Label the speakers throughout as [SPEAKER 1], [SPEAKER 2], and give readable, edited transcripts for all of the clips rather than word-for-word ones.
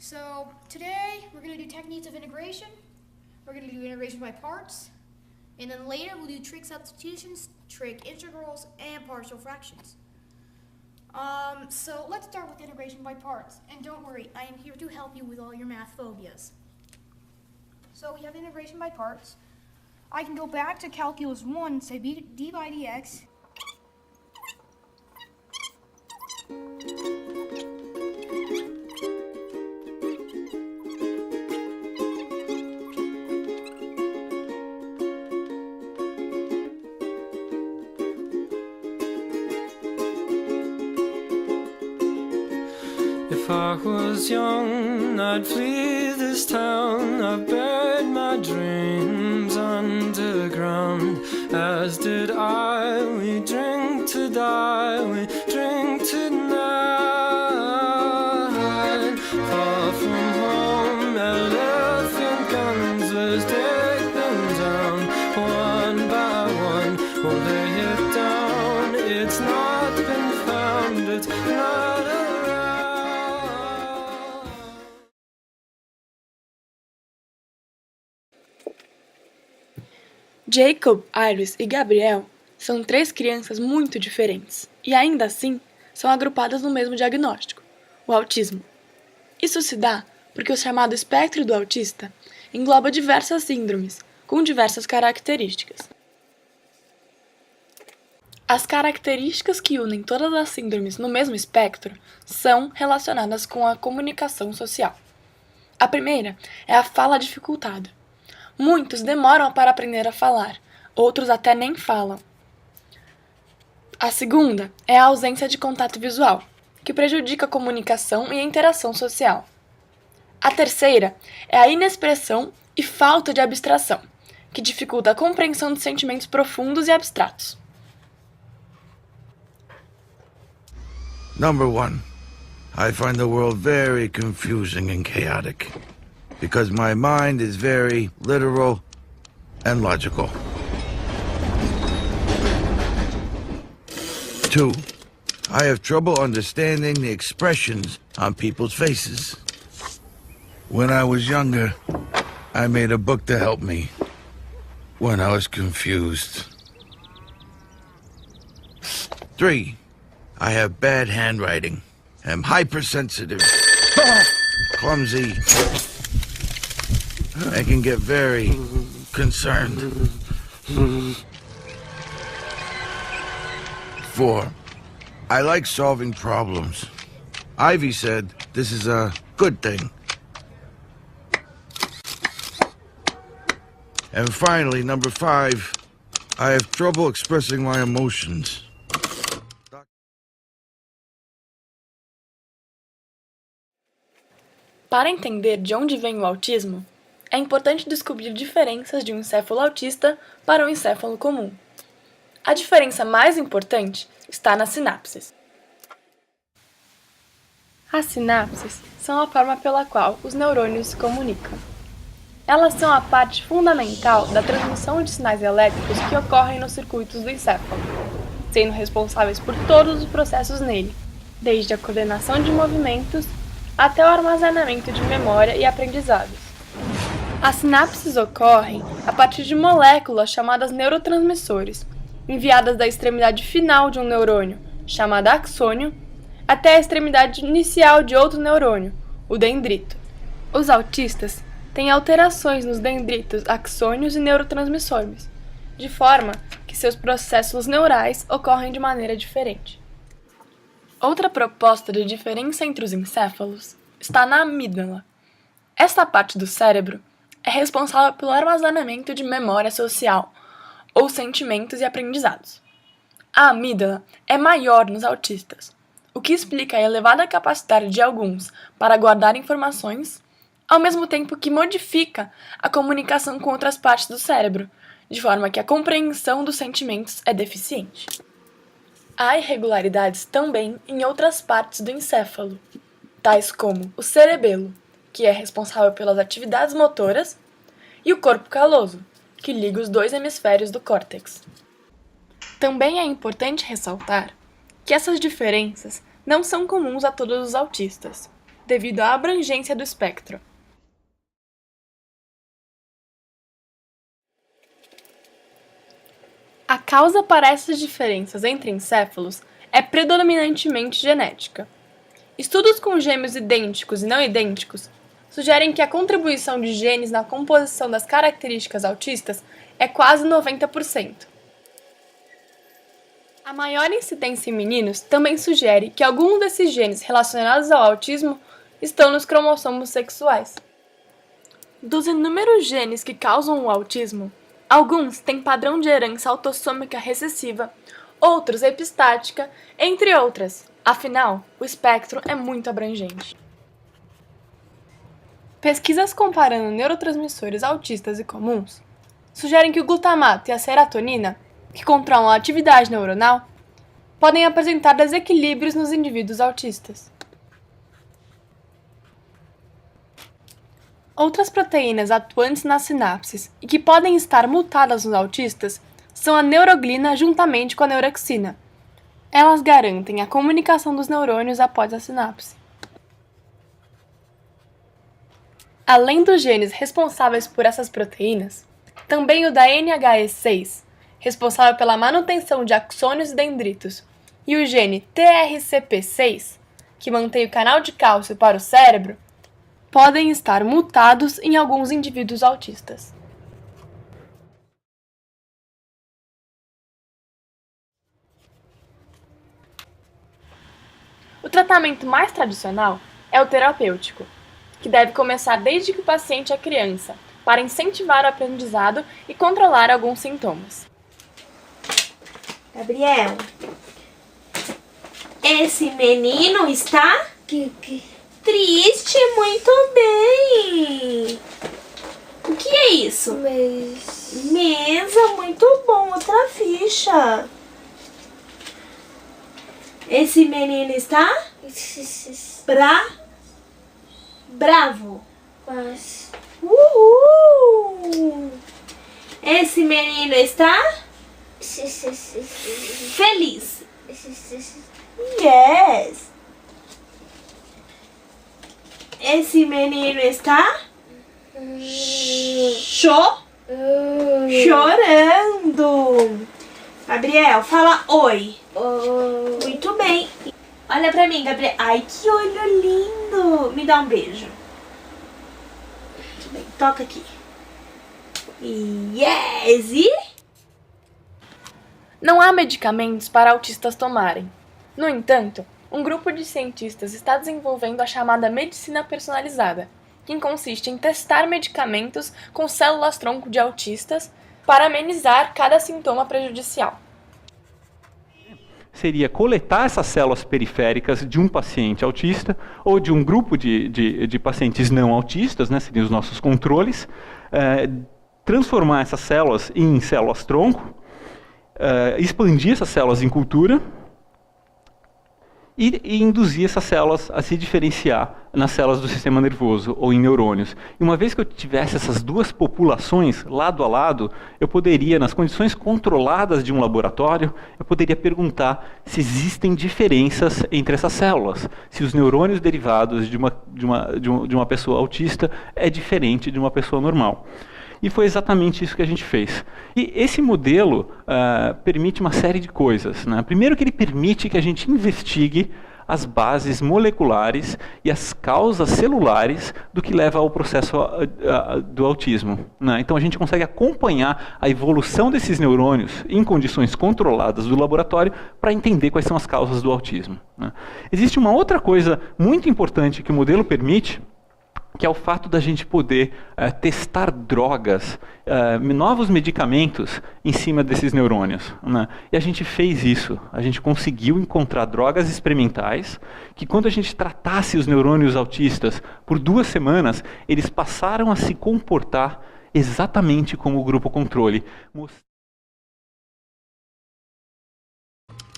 [SPEAKER 1] So today we're going to do techniques of integration. We're going to do integration by parts. And then later we'll do trig substitutions, trig integrals, and partial fractions. So let's start with integration by parts. And don't worry, I am here to help you with all your math phobias. So we have integration by parts. I can go back to calculus 1 and say d by dx
[SPEAKER 2] If I was young, I'd flee this town. I've buried my dreams underground, as did I. We drink to die, we drink tonight. Far from home, elephant guns, let's take them down. One by one, we'll lay it down. It's not been found, it's not around.
[SPEAKER 3] Jacob, Iris e Gabriel são 3 crianças muito diferentes e, ainda assim, são agrupadas no mesmo diagnóstico, o autismo. Isso se dá porque o chamado espectro do autista engloba diversas síndromes, com diversas características. As características que unem todas as síndromes no mesmo espectro são relacionadas com a comunicação social. A primeira é a fala dificultada. Muitos demoram para aprender a falar, outros até nem falam. A segunda é a ausência de contato visual, que prejudica a comunicação e a interação social. A terceira é a inexpressão e falta de abstração, que dificulta a compreensão de sentimentos profundos e abstratos.
[SPEAKER 4] Number 1, I find the world very confusing and chaotic, because my mind is very literal and logical. 2, I have trouble understanding the expressions on people's faces. When I was younger, I made a book to help me when I was confused. 3, I have bad handwriting, am hypersensitive, clumsy, I can get very concerned. 4, I like solving problems. Ivy said this is a good thing. And finally, number 5, I have trouble expressing my emotions.
[SPEAKER 3] Para entender de onde vem o autismo, é importante descobrir diferenças de um encéfalo autista para um encéfalo comum. A diferença mais importante está nas sinapses. As sinapses são a forma pela qual os neurônios se comunicam. Elas são a parte fundamental da transmissão de sinais elétricos que ocorrem nos circuitos do encéfalo, sendo responsáveis por todos os processos nele, desde a coordenação de movimentos até o armazenamento de memória e aprendizados. As sinapses ocorrem a partir de moléculas chamadas neurotransmissores, enviadas da extremidade final de um neurônio, chamada axônio, até a extremidade inicial de outro neurônio, o dendrito. Os autistas têm alterações nos dendritos, axônios e neurotransmissores, de forma que seus processos neurais ocorrem de maneira diferente. Outra proposta de diferença entre os encéfalos está na amígdala. Esta parte do cérebro é responsável pelo armazenamento de memória social, ou sentimentos e aprendizados. A amígdala é maior nos autistas, o que explica a elevada capacidade de alguns para guardar informações, ao mesmo tempo que modifica a comunicação com outras partes do cérebro, de forma que a compreensão dos sentimentos é deficiente. Há irregularidades também em outras partes do encéfalo, tais como o cerebelo, que é responsável pelas atividades motoras, e o corpo caloso, que liga os 2 hemisférios do córtex. Também é importante ressaltar que essas diferenças não são comuns a todos os autistas. devido à abrangência do espectro. A causa para essas diferenças entre encéfalos é predominantemente genética. Estudos com gêmeos idênticos e não idênticos sugerem que a contribuição de genes na composição das características autistas é quase 90%. A maior incidência em meninos também sugere que alguns desses genes relacionados ao autismo estão nos cromossomos sexuais. Dos inúmeros genes que causam o autismo, alguns têm padrão de herança autossômica recessiva, outros epistática, entre outras. Afinal, o espectro é muito abrangente. Pesquisas comparando neurotransmissores autistas e comuns sugerem que o glutamato e a serotonina, que controlam a atividade neuronal, podem apresentar desequilíbrios nos indivíduos autistas. Outras proteínas atuantes nas sinapses e que podem estar mutadas nos autistas são a neuroglina juntamente com a neurexina. Elas garantem a comunicação dos neurônios após a sinapse. Além dos genes responsáveis por essas proteínas, também o da NHE6, responsável pela manutenção de axônios e dendritos, e o gene TRCP6, que mantém o canal de cálcio para o cérebro, podem estar mutados em alguns indivíduos autistas. O tratamento mais tradicional é o terapêutico, que deve começar desde que o paciente é criança, para incentivar o aprendizado e controlar alguns sintomas.
[SPEAKER 5] Gabriel, esse menino está triste, muito bem. O que é isso? Mesa, muito bom. Outra ficha. Esse menino está bravo. Uhul. Esse menino está feliz. Yes. Esse menino está chorando. Gabriel, fala oi. Muito bem. Olha pra mim, Gabriel. Ai, que olho lindo. Me dá um beijo. Muito bem, toca aqui. Yes. E?
[SPEAKER 3] Não há medicamentos para autistas tomarem. No entanto, um grupo de cientistas está desenvolvendo a chamada medicina personalizada, que consiste em testar medicamentos com células-tronco de autistas para amenizar cada sintoma prejudicial.
[SPEAKER 6] Seria coletar essas células periféricas de um paciente autista ou de um grupo de pacientes não autistas, né, seriam os nossos controles, transformar essas células em células-tronco, expandir essas células em cultura e induzir essas células a se diferenciar nas células do sistema nervoso ou em neurônios. E uma vez que eu tivesse essas duas populações lado a lado, eu poderia, nas condições controladas de um laboratório, eu poderia perguntar se existem diferenças entre essas células, se os neurônios derivados de uma pessoa autista é diferente de uma pessoa normal. E foi exatamente isso que a gente fez. E esse modelo permite uma série de coisas, né? Primeiro que ele permite que a gente investigue as bases moleculares e as causas celulares do que leva ao processo do autismo, né? Então a gente consegue acompanhar a evolução desses neurônios em condições controladas do laboratório para entender quais são as causas do autismo, né? Existe uma outra coisa muito importante que o modelo permite, que é o fato da gente poder testar drogas, novos medicamentos em cima desses neurônios, né? E a gente fez isso, a gente conseguiu encontrar drogas experimentais que quando a gente tratasse os neurônios autistas por 2 semanas, eles passaram a se comportar exatamente como o grupo controle.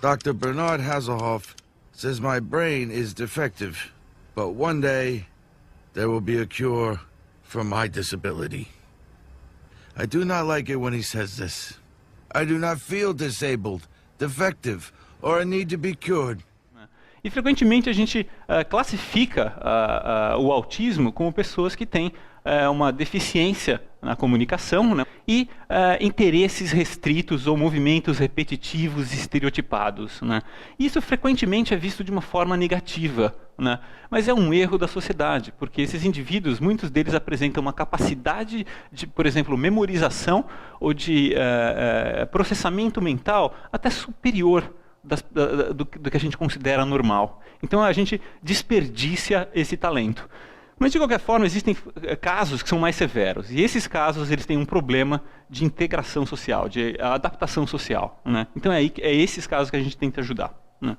[SPEAKER 4] Dr. Bernard Hasselhoff says my brain is defective, but one day there will be a cure for my disability. I do not like it when he says this. I do not feel disabled, defective, or a need to be cured.
[SPEAKER 6] E frequentemente a gente classifica o autismo como pessoas que têm uma deficiência na comunicação, né, e interesses restritos ou movimentos repetitivos e estereotipados, né. Isso frequentemente é visto de uma forma negativa, né, mas é um erro da sociedade, porque esses indivíduos, muitos deles apresentam uma capacidade de, por exemplo, memorização ou de processamento mental até superior do que a gente considera normal. Então a gente desperdiça esse talento. Mas, de qualquer forma, existem casos que são mais severos. E esses casos eles têm um problema de integração social, de adaptação social, né? Então é esses casos que a gente tenta ajudar, né?